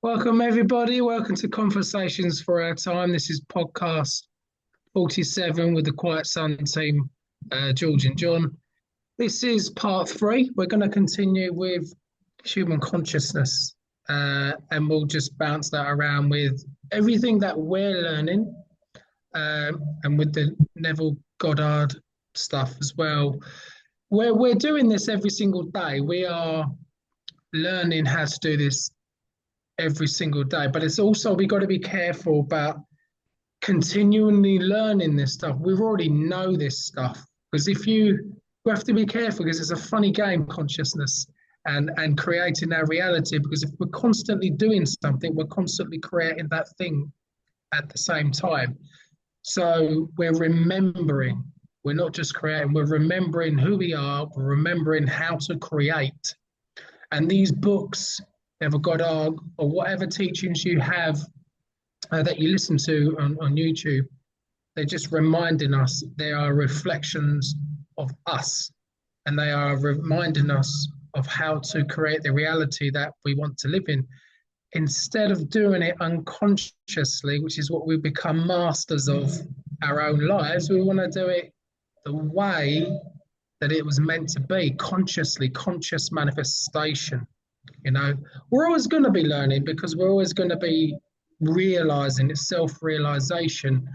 Welcome, everybody. Welcome to Conversations for Our Time. This is podcast 47 with the Quiet Sun team, George and John. This is part three. We're going to continue with human consciousness, and we'll just bounce that around with everything that we're learning, and with the Neville Goddard stuff as well. We're doing this every single day. We are learning how to do this every single day, but it's also we got to be careful about continually learning this stuff. We already know this stuff because we have to be careful because it's a funny game, consciousness and creating our reality. Because if we're constantly doing something, we're constantly creating that thing at the same time. So we're remembering. We're not just creating. We're remembering who we are. We're remembering how to create. And these books, Neville Goddard, or whatever teachings you have that you listen to on YouTube, they're just reminding us they are reflections of us, and they are reminding us of how to create the reality that we want to live in. Instead of doing it unconsciously, which is what we become masters of our own lives, we want to do it the way that it was meant to be, consciously, conscious manifestation. You know, we're always going to be learning because we're always going to be realizing, it's self-realization,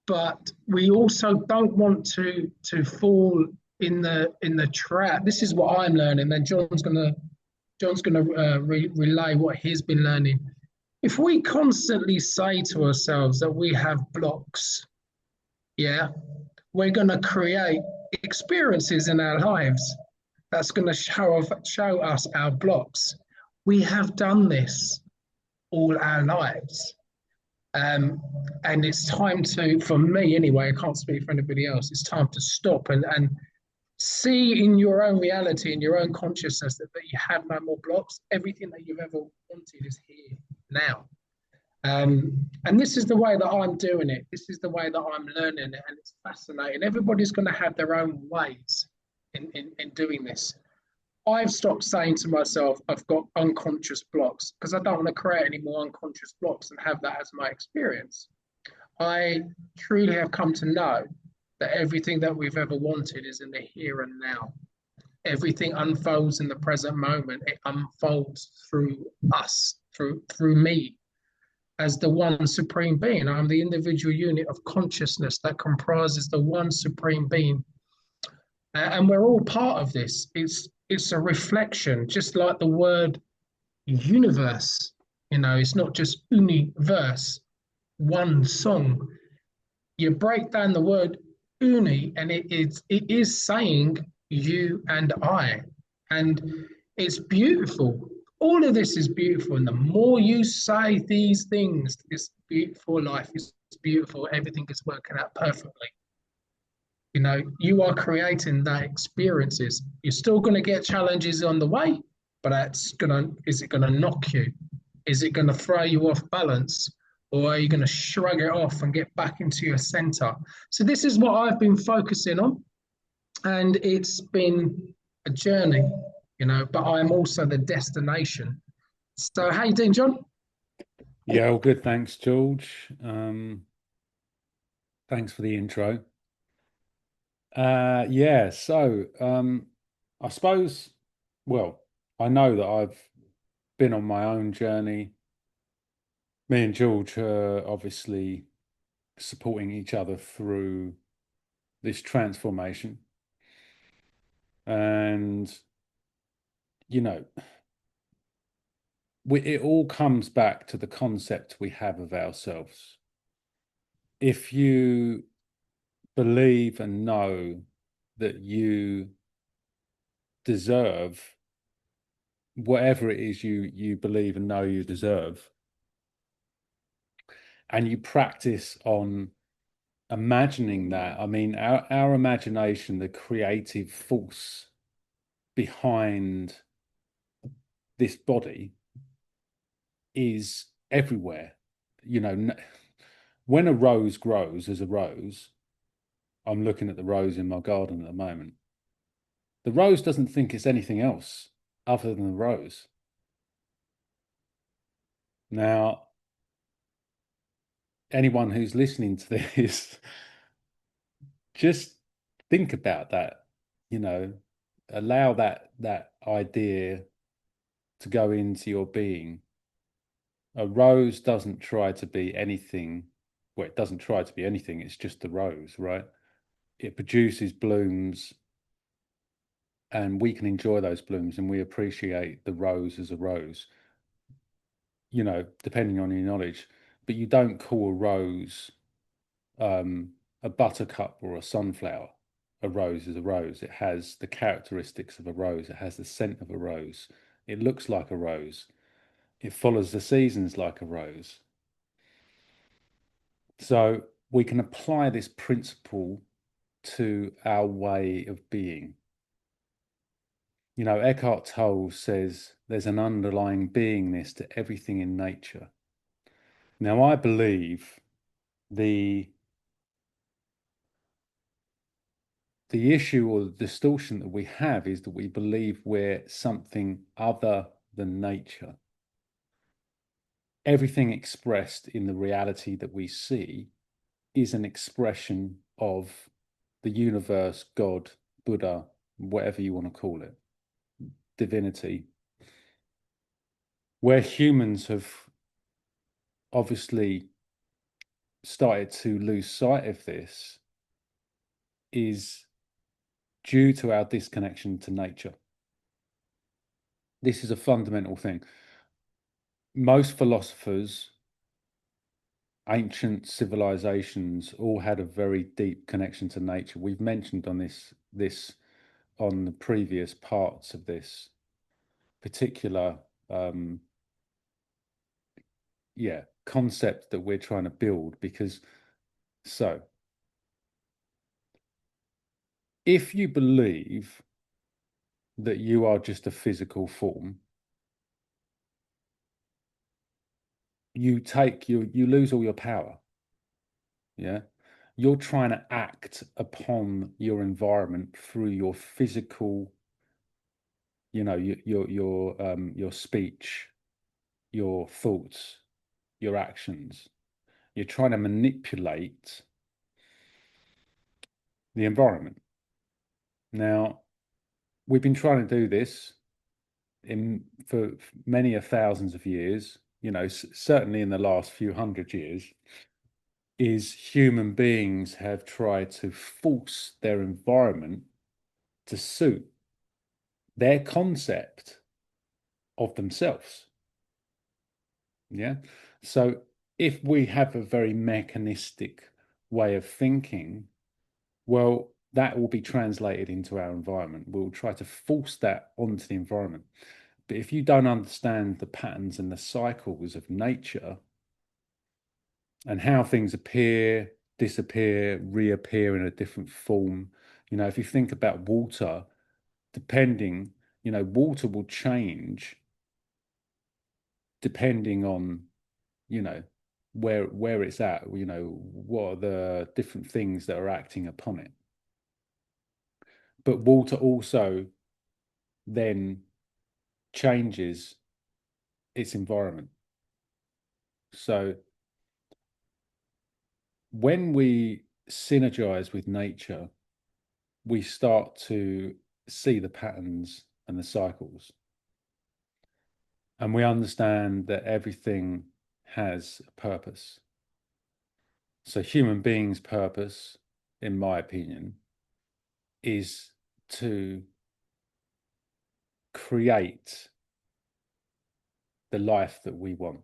but we also don't want to fall in the trap. This is what I'm learning. Then John's gonna relay what he's been learning. If we constantly say to ourselves that we have blocks, yeah, we're going to create experiences in our lives that's going to show us our blocks. We have done this all our lives. And it's time to, for me anyway, I can't speak for anybody else, it's time to stop and see in your own reality, in your own consciousness, that you have no more blocks. Everything that you've ever wanted is here now. And this is the way that I'm doing it. This is the way that I'm learning it. And it's fascinating. Everybody's going to have their own ways in doing this. I've stopped saying to myself, I've got unconscious blocks, because I don't want to create any more unconscious blocks and have that as my experience. I truly have come to know that everything that we've ever wanted is in the here and now. Everything unfolds in the present moment. It unfolds through us, through me, as the one supreme being. I'm the individual unit of consciousness that comprises the one supreme being. And we're all part of this. It's a reflection, just like the word universe. You know, it's not just universe, one song. You break down the word uni, and it is saying you and I. And it's beautiful. All of this is beautiful. And the more you say these things, this beautiful life is beautiful, everything is working out perfectly. You know, you are creating that experiences. You're still going to get challenges on the way, but is it going to knock you? Is it going to throw you off balance? Or are you going to shrug it off and get back into your center? So this is what I've been focusing on. And it's been a journey, you know, but I'm also the destination. So how you doing, John? Yeah, all good. Thanks, George. Thanks for the intro. I suppose, well, I know that I've been on my own journey. Me and George are obviously supporting each other through this transformation. And, you know, it all comes back to the concept we have of ourselves. If you believe and know that you deserve whatever it is you believe and know you deserve, and you practice on imagining that. I mean, our imagination, the creative force behind this body, is everywhere. You know, when a rose grows as a rose, I'm looking at the rose in my garden at the moment. The rose doesn't think it's anything else other than the rose. Now, anyone who's listening to this, just think about that, allow that idea to go into your being. A rose doesn't try to be anything. Well, it doesn't try to be anything. It's just the rose, right? It produces blooms, and we can enjoy those blooms, and we appreciate the rose as a rose, depending on your knowledge. But you don't call a rose a buttercup or a sunflower. A rose is a rose. It has the characteristics of a rose. It has the scent of a rose. It looks like a rose. It follows the seasons like a rose. So we can apply this principle to our way of being. Eckhart Tolle says there's an underlying beingness to everything in nature. Now, I believe the issue or the distortion that we have is that we believe we're something other than nature. Everything expressed in the reality that we see is an expression of the universe, God, Buddha, whatever you want to call it, divinity. Where humans have obviously started to lose sight of this is due to our disconnection to nature. This is a fundamental thing. Most philosophers, ancient civilizations, all had a very deep connection to nature. We've mentioned on this on the previous parts of this particular concept that we're trying to build. Because if you believe that you are just a physical form, you lose all your power. Yeah. You're trying to act upon your environment through your physical, your speech, your thoughts, your actions. You're trying to manipulate the environment. Now, we've been trying to do this for many thousands of years, certainly in the last few hundred years, is human beings have tried to force their environment to suit their concept of themselves. Yeah. So if we have a very mechanistic way of thinking, well, that will be translated into our environment. We'll try to force that onto the environment. But if you don't understand the patterns and the cycles of nature and how things appear, disappear, reappear in a different form, if you think about water, water will change depending on, where it's at, what are the different things that are acting upon it. But water also then changes its environment. So when we synergize with nature, we start to see the patterns and the cycles. And we understand that everything has a purpose. So human beings' purpose, in my opinion, is to create the life that we want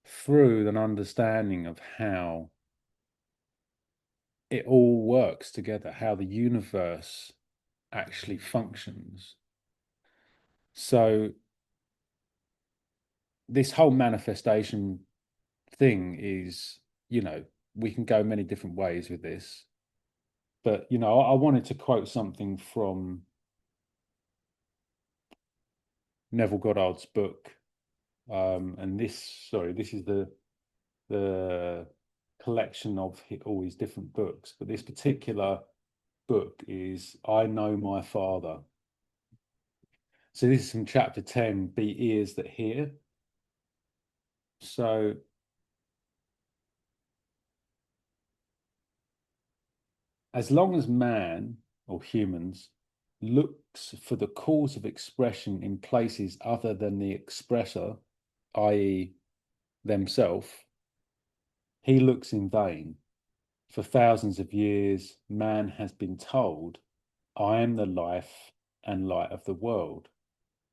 through an understanding of how it all works together, how the universe actually functions. So this whole manifestation thing is, we can go many different ways with this. But, I wanted to quote something from Neville Goddard's book. And this is the collection of all his different books. But this particular book is I Know My Father. So this is from chapter 10, Be Ears That Hear. So as long as man or humans looks for the cause of expression in places other than the expressor, i.e., themselves, he looks in vain. For thousands of years, man has been told, I am the life and light of the world.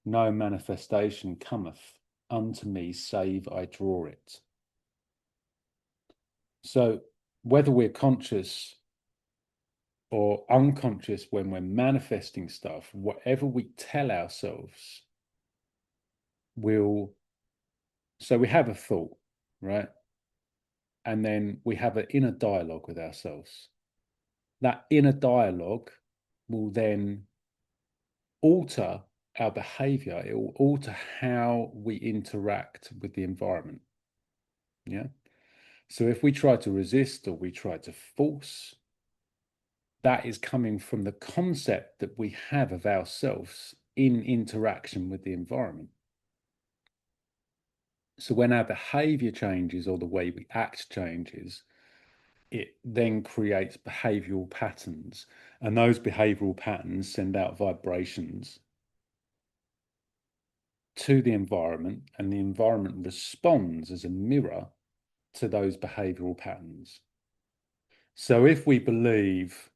No manifestation cometh unto me save I draw it. So whether we're conscious or unconscious when we're manifesting stuff, whatever we tell ourselves will. So we have a thought, right? And then we have an inner dialogue with ourselves. That inner dialogue will then alter our behavior. It will alter how we interact with the environment. Yeah. So if we try to resist or we try to force, that is coming from the concept that we have of ourselves in interaction with the environment. So when our behavior changes or the way we act changes, it then creates behavioral patterns. And those behavioral patterns send out vibrations to the environment, and the environment responds as a mirror to those behavioral patterns. So if we believe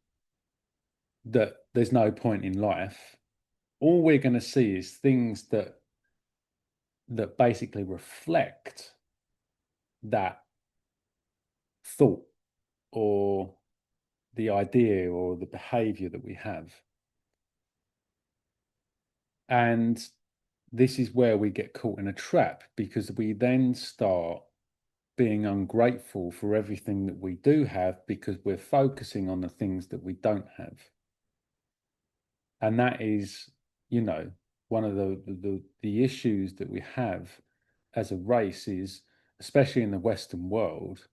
that there's no point in life, all we're going to see is things that basically reflect that thought or the idea or the behavior that we have. And this is where we get caught in a trap, because we then start being ungrateful for everything that we do have because we're focusing on the things that we don't have. And that is, one of the issues that we have as a race is, especially in the Western world.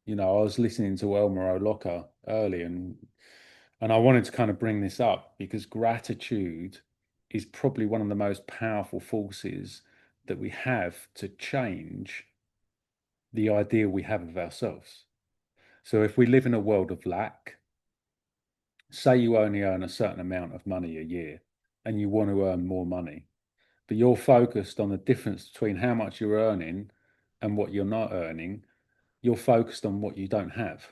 I was listening to Elmer O'Locker early, and I wanted to kind of bring this up because gratitude is probably one of the most powerful forces that we have to change the idea we have of ourselves. So if we live in a world of lack, say you only earn a certain amount of money a year and you want to earn more money, but you're focused on the difference between how much you're earning and what you're not earning, you're focused on what you don't have.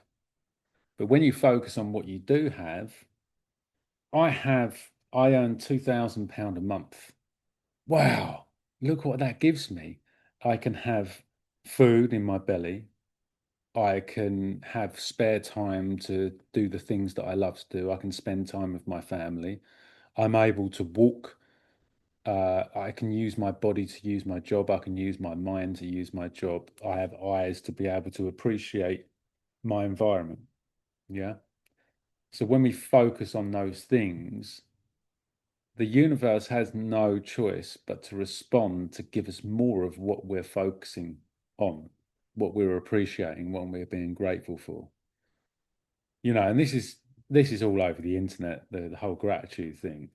But when you focus on what you do have, I earn £2,000 a month. Wow, look what that gives me. I can have food in my belly. I can have spare time to do the things that I love to do. I can spend time with my family. I'm able to walk. I can use my body to use my job. I can use my mind to use my job. I have eyes to be able to appreciate my environment. Yeah. So when we focus on those things, the universe has no choice but to respond to give us more of what we're focusing on, what we're appreciating, what we're being grateful for. And this is all over the internet, the whole gratitude thing.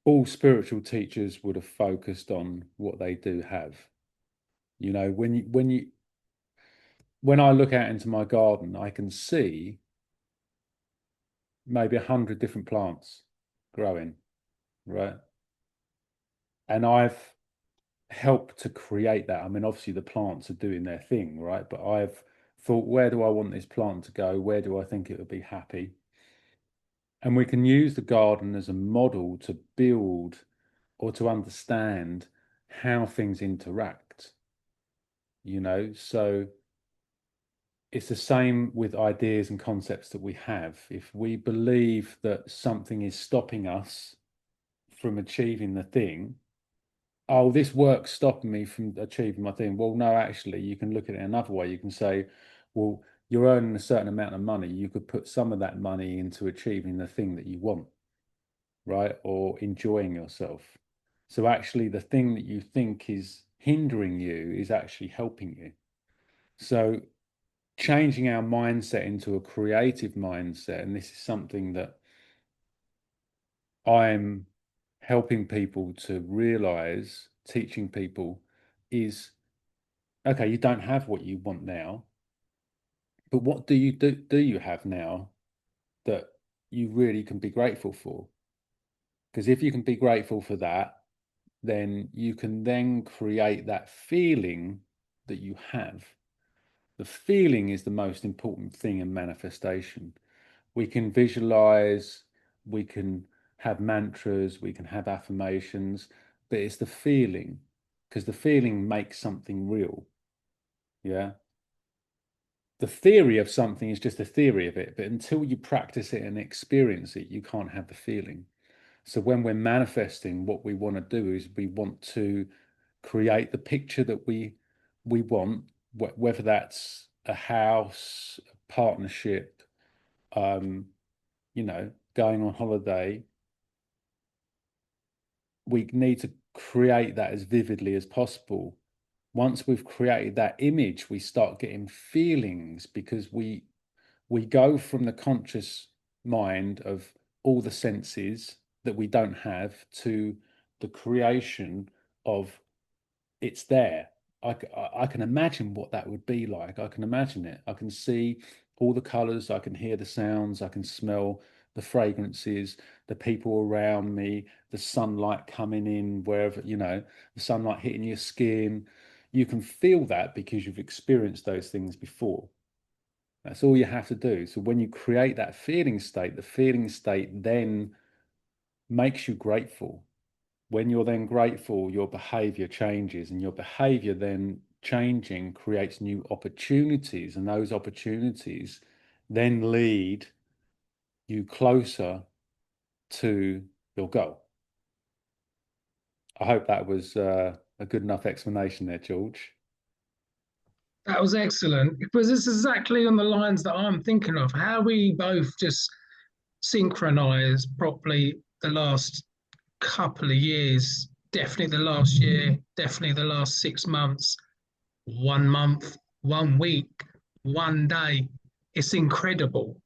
All spiritual teachers would have focused on what they do have. When I look out into my garden, I can see maybe 100 different plants growing, right? And I've helped to create that. I mean, obviously the plants are doing their thing, right? But I've thought, where do I want this plant to go? Where do I think it would be happy? And we can use the garden as a model to build or to understand how things interact, So it's the same with ideas and concepts that we have. If we believe that something is stopping us from achieving the thing, oh, this work's stopping me from achieving my thing. Well, no, actually, you can look at it another way. You can say, well, you're earning a certain amount of money. You could put some of that money into achieving the thing that you want, right? Or enjoying yourself. So actually, the thing that you think is hindering you is actually helping you. So changing our mindset into a creative mindset, and this is something that I'm helping people to realize, teaching people, is okay, you don't have what you want now, but what do you have now that you really can be grateful for? Because if you can be grateful for that, then you can then create that feeling that you have. The feeling is the most important thing in manifestation. We can visualize, we can have mantras, we can have affirmations, but it's the feeling, because the feeling makes something real. Yeah. The theory of something is just a theory of it, but until you practice it and experience it, you can't have the feeling. So when we're manifesting, what we want to do is we want to create the picture that we want, whether that's a house, a partnership, going on holiday. We need to create that as vividly as possible. Once we've created that image, we start getting feelings, because we go from the conscious mind of all the senses that we don't have to the creation of it's there. I can imagine what that would be like. I can imagine it. I can see all the colors. I can hear the sounds. I can smell the fragrances, the people around me, the sunlight coming in wherever, the sunlight hitting your skin. You can feel that because you've experienced those things before. That's all you have to do. So when you create that feeling state, the feeling state then makes you grateful. When you're then grateful, your behavior changes, and your behavior then changing creates new opportunities, and those opportunities then lead you closer to your goal. I hope that was a good enough explanation there, George. That was excellent because it's exactly on the lines that I'm thinking of. How we both just synchronized properly the last couple of years, definitely the last year, definitely the last 6 months, 1 month, 1 week, one day. It's incredible.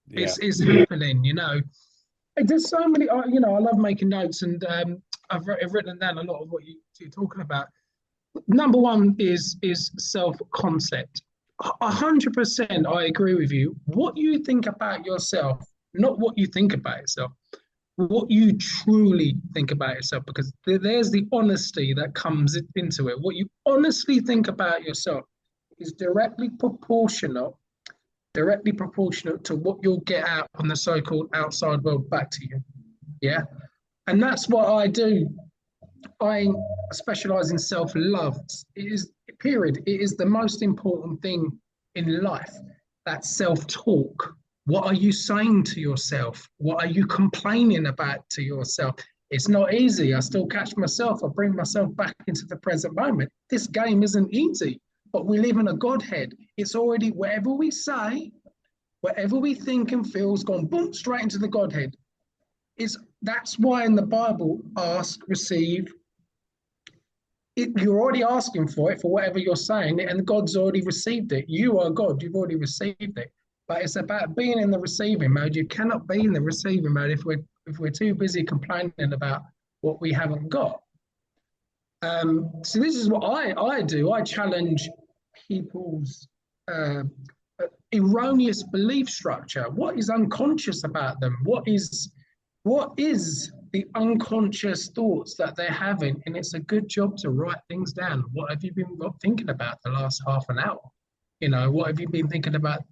Yeah. It's happening, There's so many, I love making notes, and I've written down a lot of what you're talking about. Number one is self concept. 100%, I agree with you. What you think about yourself, not what you think about yourself, what you truly think about yourself, because there's the honesty that comes into it. What you honestly think about yourself is directly proportionate to what you'll get out on the so-called outside world back to you. Yeah. And that's what I do. I specialize in self-love. It is, period. It is the most important thing in life. That self-talk. What are you saying to yourself? What are you complaining about to yourself? It's not easy. I still catch myself. I bring myself back into the present moment. This game isn't easy, but we live in a Godhead. It's already whatever we say, whatever we think and feel is gone boom straight into the Godhead. That's why in the Bible, ask, receive, you're already asking for it for whatever you're saying, and God's already received it. You are God, you've already received it. But it's about being in the receiving mode. You cannot be in the receiving mode if we're too busy complaining about what we haven't got. So this is what I do. I challenge people's erroneous belief structure. What is unconscious about them? What is the unconscious thoughts that they're having? And it's a good job to write things down. What have you been thinking about the last half an hour? What have you been thinking about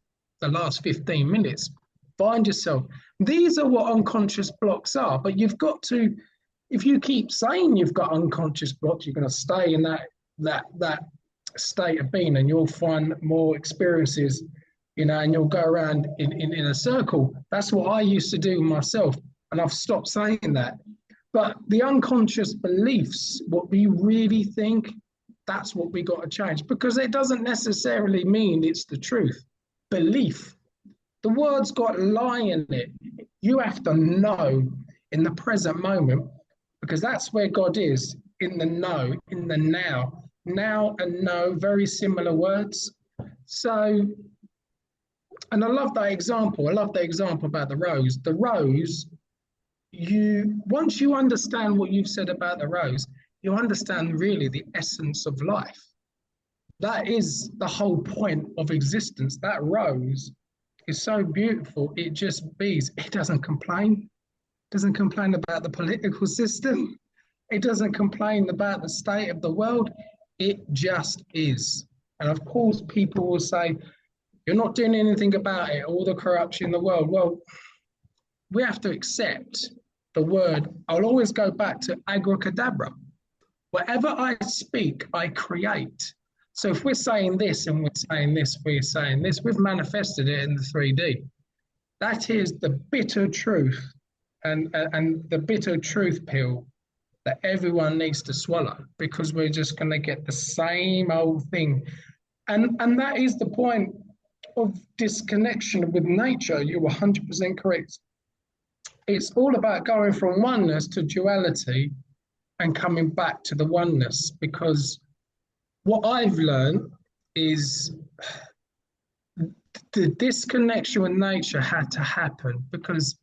the last 15 minutes? Find yourself. These are what unconscious blocks are, but you've got to, if you keep saying you've got unconscious blocks, you're going to stay in that state of being, and you'll find more experiences, and you'll go around in a circle. That's what I used to do myself. And I've stopped saying that. But the unconscious beliefs, what we really think, that's what we got to change, because it doesn't necessarily mean it's the truth. Belief, the word's got lie in it. You have to know in the present moment, because that's where God is, in the know, in the now. Now and know, very similar words. So, and I love that example. I love the example about the rose. The rose, once you understand what you've said about the rose, you understand really the essence of life. That is the whole point of existence. That rose is so beautiful. It just bees. It doesn't complain. It doesn't complain about the political system. It doesn't complain about the state of the world. It just is. And of course, people will say, you're not doing anything about it, all the corruption in the world. Well, we have to accept the word. I'll always go back to abracadabra. Whatever I speak, I create. So if we're saying this and we're saying this, we're saying this, we've manifested it in the 3D. That is the bitter truth and the bitter truth pill that everyone needs to swallow, because we're just going to get the same old thing. And that is the point of disconnection with nature. You're 100% correct. It's all about going from oneness to duality and coming back to the oneness, because what I've learned is the disconnection with nature had to happen, because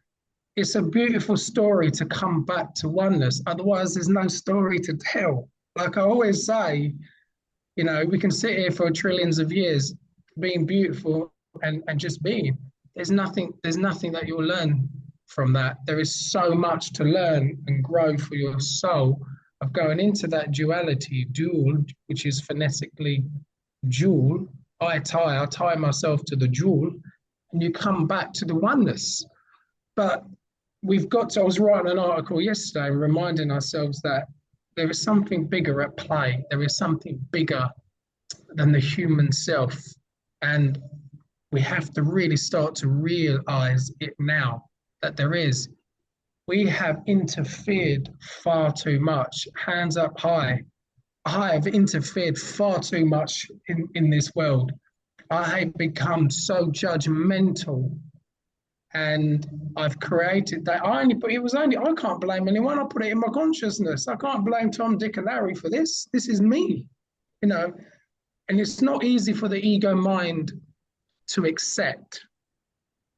it's a beautiful story to come back to oneness. Otherwise, there's no story to tell. Like I always say, you know, we can sit here for trillions of years being beautiful and just being. There's nothing that you'll learn from that. There is so much to learn and grow for your soul of going into that duality, dual, which is phonetically jewel. I tie myself to the jewel, and you come back to the oneness. But we've got to, I was writing an article yesterday reminding ourselves that there is something bigger at play. There is something bigger than the human self. And we have to really start to realize it now, that there is. We have interfered far too much. Hands up high. I have interfered far too much in this world. I have become so judgmental, and I've created that. I can't blame anyone. I put it in my consciousness. I can't blame Tom, Dick, and Harry for this. This is me, you know. And it's not easy for the ego mind to accept.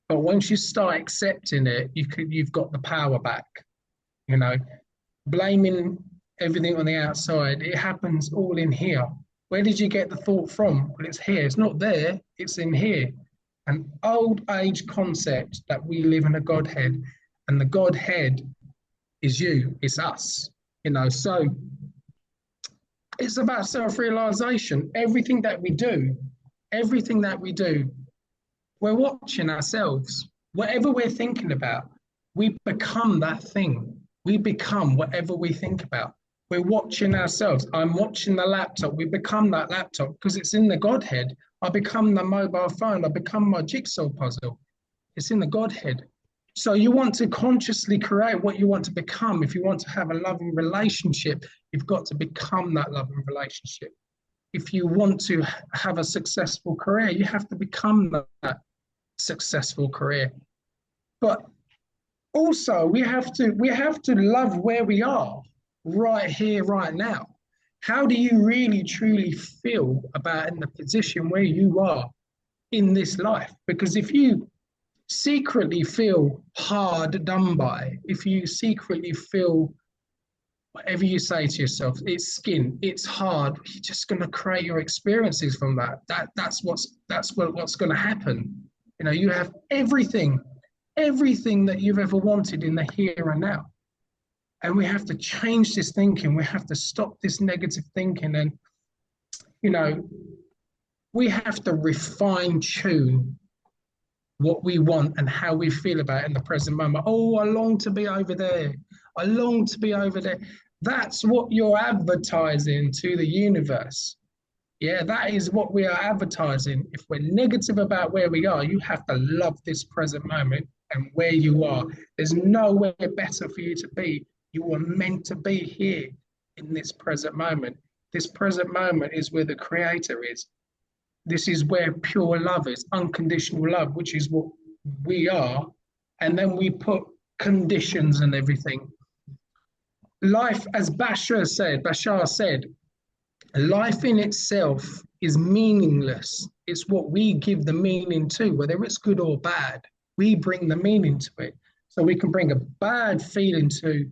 But once you start accepting it, you've got the power back. You know, blaming everything on the outside, it happens all in here. Where did you get the thought from? Well, it's here. It's not there. It's in here. An old age concept that we live in a Godhead, and the Godhead is you. It's us. You know, so it's about self-realization. Everything that we do, we're watching ourselves. Whatever we're thinking about, we become that thing. We become whatever we think about. We're watching ourselves. I'm watching the laptop. We become that laptop because it's in the Godhead. I become the mobile phone. I become my jigsaw puzzle. It's in the Godhead. So you want to consciously create what you want to become. If you want to have a loving relationship, you've got to become that loving relationship. If you want to have a successful career, you have to become that successful career. But also we have to love where we are right here, right now. How do you really truly feel about in the position where you are in this life? Because if you secretly feel hard done by, if you secretly feel whatever you say to yourself, it's skin, it's hard, you're just going to create your experiences from that. That's what's going to happen. You know, you have everything that you've ever wanted in the here and now. And we have to change this thinking. We have to stop this negative thinking. And, you know, we have to refine tune what we want and how we feel about it in the present moment. Oh, I long to be over there. I long to be over there. That's what you're advertising to the universe. Yeah, that is what we are advertising. If we're negative about where we are, you have to love this present moment and where you are. There's nowhere better for you to be. You are meant to be here in this present moment. This present moment is where the Creator is. This is where pure love is, unconditional love, which is what we are. And then we put conditions and everything. Life, as Bashar said, life in itself is meaningless. It's what we give the meaning to, whether it's good or bad. We bring the meaning to it. So we can bring a bad feeling to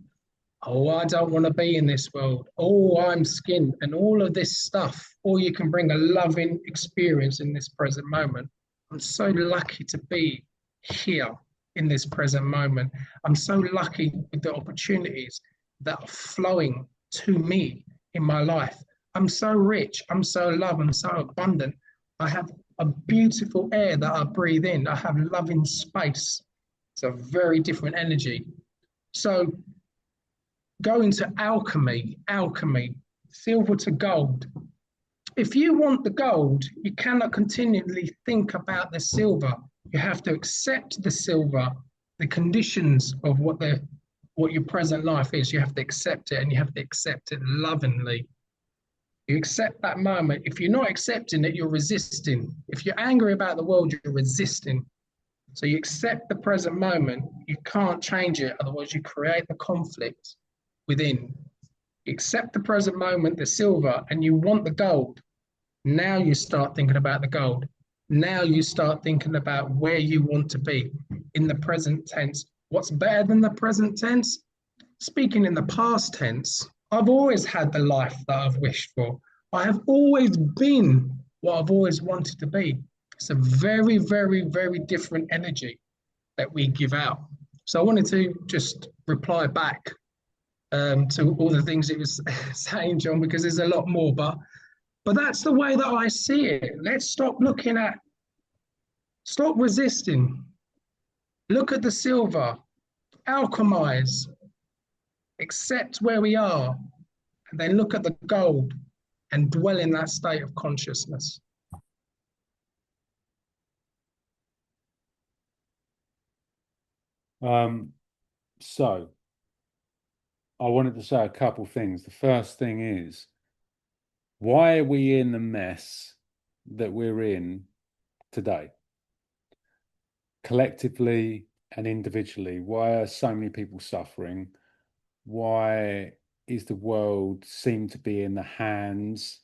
Oh, I don't want to be in this world. Oh, I'm skinned, and all of this stuff. Or you can bring a loving experience in this present moment. I'm so lucky to be here in this present moment. I'm so lucky with the opportunities that are flowing to me in my life. I'm so rich. I'm so loved. I'm so abundant. I have a beautiful air that I breathe in. I have loving space. It's a very different energy. So go into alchemy, silver to gold. If you want the gold, you cannot continually think about the silver. You have to accept the silver, the conditions of what your present life is. You have to accept it, and you have to accept it lovingly. You accept that moment. If you're not accepting it, you're resisting. If you're angry about the world, you're resisting. So you accept the present moment. You can't change it, otherwise you create the conflict within. You accept the present moment, the silver, and you want the gold. Now you start thinking about the gold. Now you start thinking about where you want to be in the present tense. What's better than the present tense? Speaking in the past tense, I've always had the life that I've wished for. I have always been what I've always wanted to be. It's a very, very, very different energy that we give out. So I wanted to just reply back to all the things it was saying, John, because there's a lot more. But that's the way that I see it. Let's stop resisting. Look at the silver, alchemize, accept where we are, and then look at the gold and dwell in that state of consciousness. So I wanted to say a couple things. The first thing is, why are we in the mess that we're in today? Collectively and individually, why are so many people suffering? Why is the world seem to be in the hands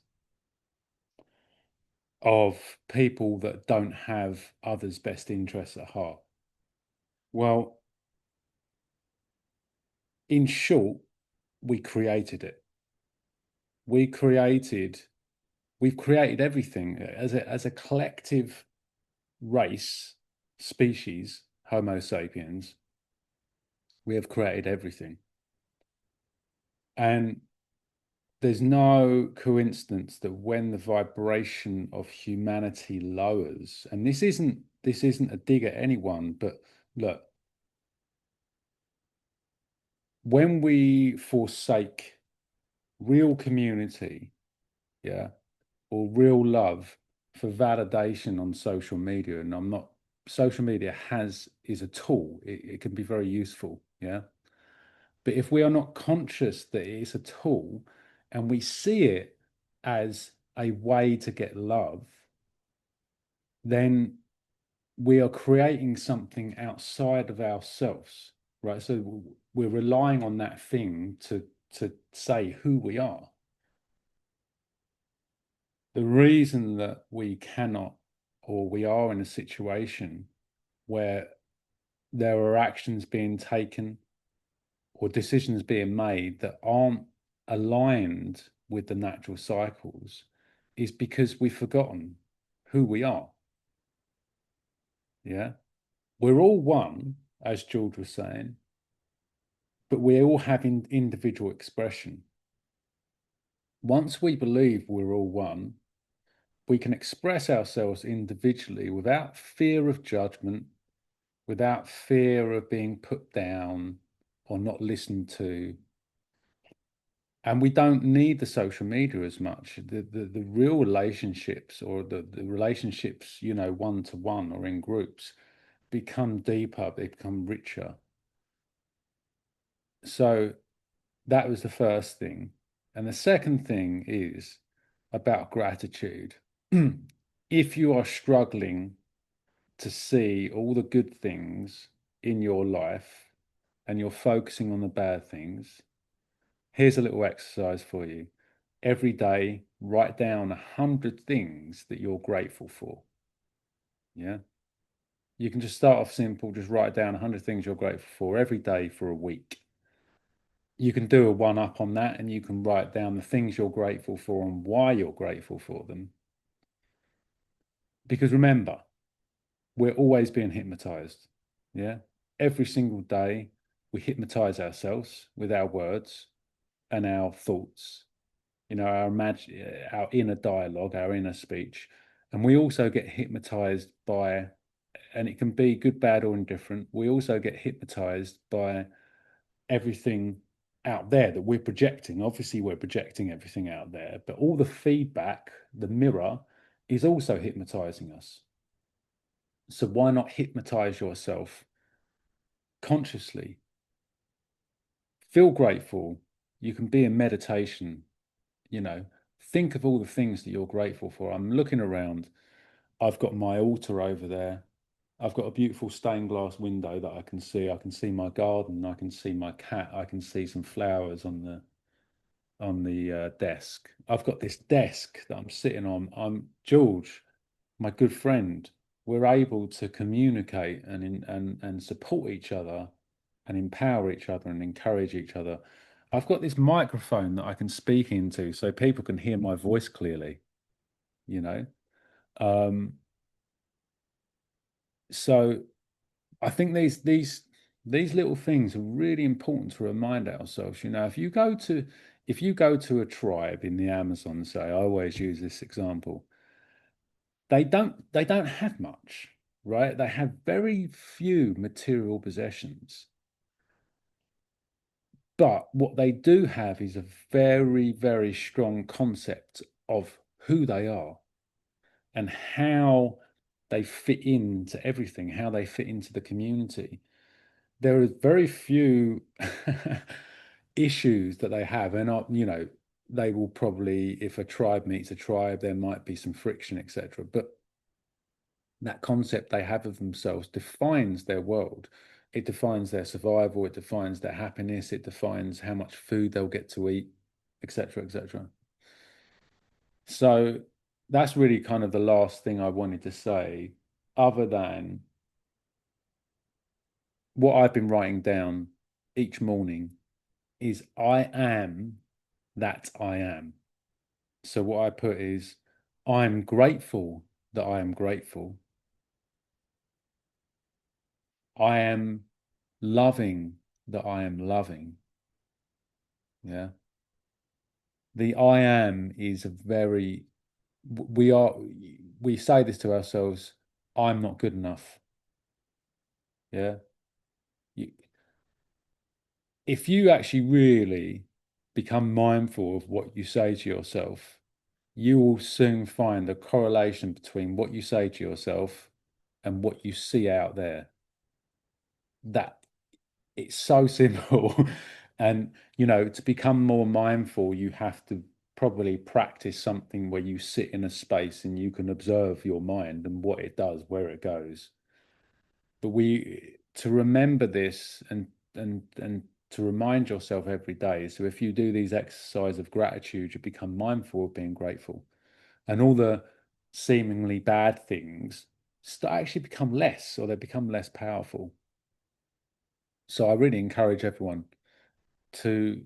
of people that don't have others' best interests at heart? Well, in short, we created it. We created, we've created everything as a collective race, species, Homo sapiens. We have created everything. And there's no coincidence that when the vibration of humanity lowers, and this isn't a dig at anyone, but look, when we forsake real community, yeah, or real love for validation on social media, and I'm not, social media is a tool, it can be very useful, yeah. But if we are not conscious that it is a tool and we see it as a way to get love, then we are creating something outside of ourselves, right? So we're relying on that thing to say who we are. The reason that we cannot, or we are in a situation where there are actions being taken or decisions being made that aren't aligned with the natural cycles is because we've forgotten who we are. Yeah. We're all one, as George was saying, but we all have individual expression. Once we believe we're all one, we can express ourselves individually without fear of judgment, without fear of being put down or not listened to. And we don't need the social media as much. The real relationships, or the relationships, one to one or in groups, become deeper, they become richer. So that was the first thing. And the second thing is about gratitude. If you are struggling to see all the good things in your life and you're focusing on the bad things, here's a little exercise for you. Every day, write down 100 things that you're grateful for. Yeah. You can just start off simple, just write down 100 things you're grateful for every day for a week. you can do a one up on that, and you can write down the things you're grateful for and why you're grateful for them. Because remember, we're always being hypnotized. Yeah. Every single day, we hypnotize ourselves with our words and our thoughts, our inner dialogue, our inner speech. And we also get hypnotized by, and it can be good, bad, or indifferent. We also get hypnotized by everything out there that we're projecting. Obviously, we're projecting everything out there, but all the feedback, the mirror, is also hypnotizing us. So why not hypnotize yourself consciously? Feel grateful. You can be in meditation, think of all the things that you're grateful for. I'm looking around. I've got my altar over there. I've got a beautiful stained glass window that I can see. I can see my garden. I can see my cat. I can see some flowers on the desk. I've got this desk that I'm sitting on. I'm George, my good friend. We're able to communicate and support each other and empower each other and encourage each other. I've got this microphone that I can speak into so people can hear my voice clearly, you know. So I think these little things are really important to remind ourselves. If you go to a tribe in the Amazon, say, I always use this example, they don't have much, right? They have very few material possessions. But what they do have is a very, very strong concept of who they are and how they fit into everything, how they fit into the community. There are very few issues that they have, and they will probably, if a tribe meets a tribe, there might be some friction, etc. But that concept they have of themselves defines their world. It defines their survival, it defines their happiness, it defines how much food they'll get to eat, etc., etc. So that's really kind of the last thing I wanted to say, other than what I've been writing down each morning is I am that I am. So what I put is I'm grateful that I am grateful. I am loving that I am loving. Yeah. The I am is a very, we say this to ourselves, I'm not good enough. Yeah. If you actually really become mindful of what you say to yourself, you will soon find a correlation between what you say to yourself and what you see out there. That it's so simple. And, to become more mindful, you have to probably practice something where you sit in a space and you can observe your mind and what it does, where it goes. But to remember this and to remind yourself every day. So if you do these exercises of gratitude, you become mindful of being grateful. And all the seemingly bad things actually become less, or they become less powerful. So I really encourage everyone to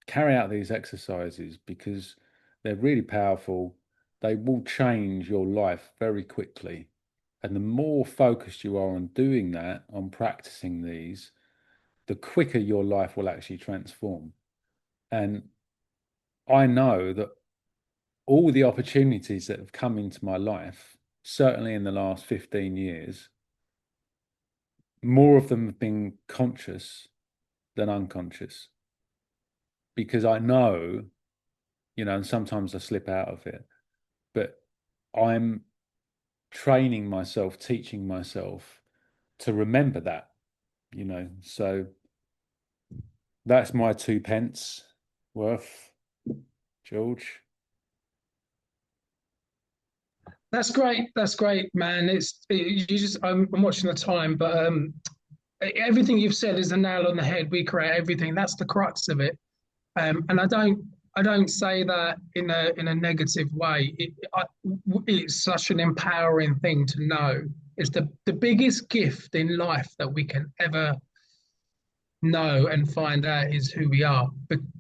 carry out these exercises because they're really powerful. They will change your life very quickly. And the more focused you are on doing that, on practicing these, the quicker your life will actually transform. And I know that all the opportunities that have come into my life, certainly in the last 15 years, more of them have been conscious than unconscious. Because I know, and sometimes I slip out of it, but I'm training myself, teaching myself to remember that, So that's my 2 pence worth, George. That's great. That's great, man. I'm watching the time, but everything you've said is a nail on the head. We create everything. That's the crux of it. And I don't say that in a negative way. It's such an empowering thing to know. It's the biggest gift in life that we can ever know and find out is who we are,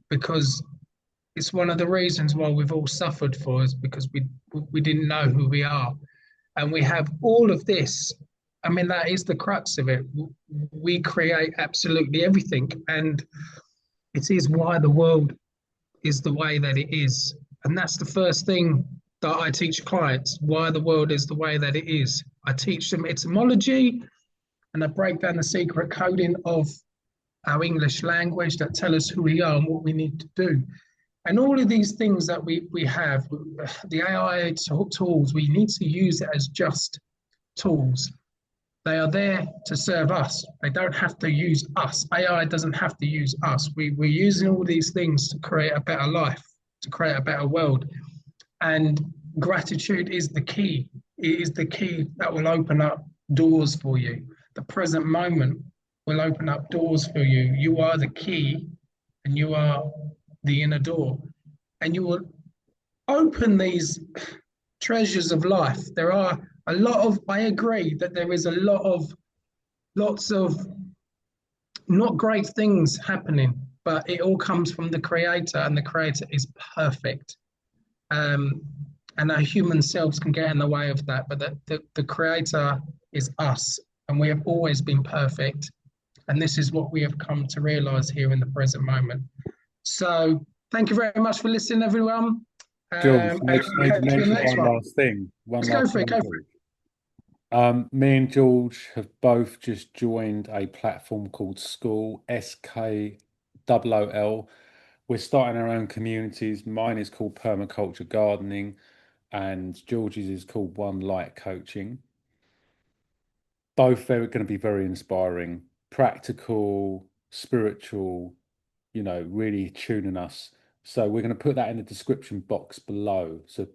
because it's one of the reasons why we've all suffered for is because we didn't know who we are, and we have all of this. I mean, that is the crux of it. We create absolutely everything, and it is why the world is the way that it is. And that's the first thing that I teach clients, why the world is the way that it is. I teach them etymology, and I break down the secret coding of our English language that tell us who we are and what we need to do. And all of these things that we have, the AI tools, we need to use it as just tools. They are there to serve us. They don't have to use us. AI doesn't have to use us. We're using all these things to create a better life, to create a better world. And gratitude is the key. It is the key that will open up doors for you. The present moment will open up doors for you. You are the key and you are the inner door. And you will open these treasures of life. There are a lot of, I agree that there is a lots of not great things happening, but it all comes from the creator, and the creator is perfect. And our human selves can get in the way of that, but the creator is us, and we have always been perfect. And this is what we have come to realize here in the present moment. So thank you very much for listening, everyone. George, And I just we'll need to catch you in the mention next one one. last thing. Let's go for it. Go for it. Me and George have both just joined a platform called School, SKOOL. We're starting our own communities. Mine is called Permaculture Gardening, and George's is called One Light Coaching. Both going to be very inspiring, practical, spiritual, really tuning us. So we're going to put that in the description box below. So